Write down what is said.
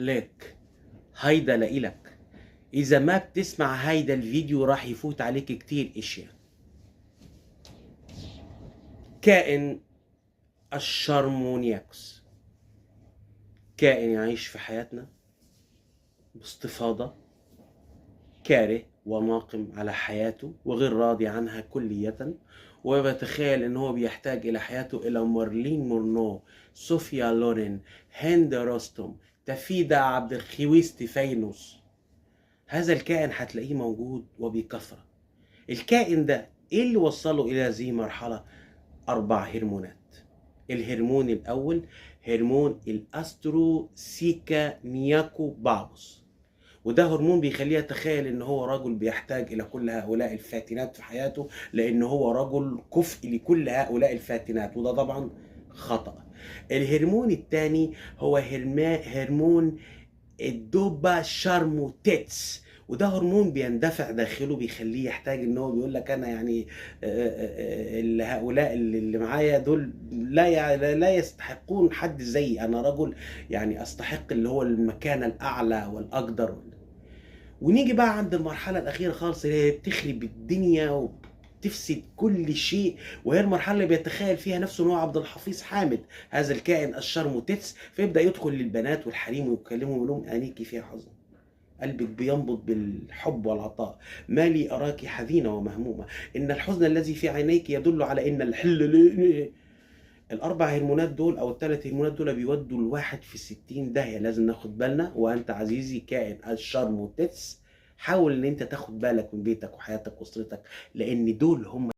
لك، هيدا لإلك. إذا ما بتسمع هيدا الفيديو راح يفوت عليك كتير اشياء. كائن الشرمونياكس كائن يعيش في حياتنا باستفاضة، كاره وناقم على حياته وغير راضي عنها كلية، وبتخيل ان هو بيحتاج الى حياته الى مارلين مورنو، صوفيا لورين، هند رستم، تفيدة عبد الخويس تيفينوس. هذا الكائن هتلاقيه موجود وبكثرة. الكائن ده ايه اللي وصله الى هذه المرحلة؟ 4 هرمونات. الهرمون الاول هرمون الاستروسيكا نياكو بابوس، وده هرمون بيخليه يتخيل ان هو رجل بيحتاج الى كل هؤلاء الفاتنات في حياته، لان هو رجل كفء لكل هؤلاء الفاتنات، وده طبعا خطأ. الهرمون الثاني هو هرمون الدوبا شارموتيتس، وده هرمون بيندفع داخله بيخليه يحتاج ان هو بيقول لك انا يعني هؤلاء اللي معايا دول لا يستحقون حد زيي، انا رجل يعني استحق اللي هو المكانة الاعلى والاقدر. ونيجي بقى عند المرحلة الأخيرة خالص اللي هي بتخرب الدنيا وبتفسد كل شيء، وهي المرحلة اللي بيتخيل فيها نفسه إن هو عبد الحفيظ حامد، هذا الكائن الشرموتيتس، فيبدأ يدخل للبنات والحريم ويكلمهم ويقول لهم أنيكي فيها حزن، قلبك بينبض بالحب والعطاء، ما لي أراك حزينة ومهمومة، إن الحزن الذي في عينيك يدل على إن الحل. ال4 هرمونات دول او ال3 هرمونات دول بيودوا الواحد في 60 داهيه، لازم ناخد بالنا. وانت عزيزي كائن الشرموتيتس، حاول ان انت تاخد بالك من بيتك وحياتك واسرتك، لان دول هم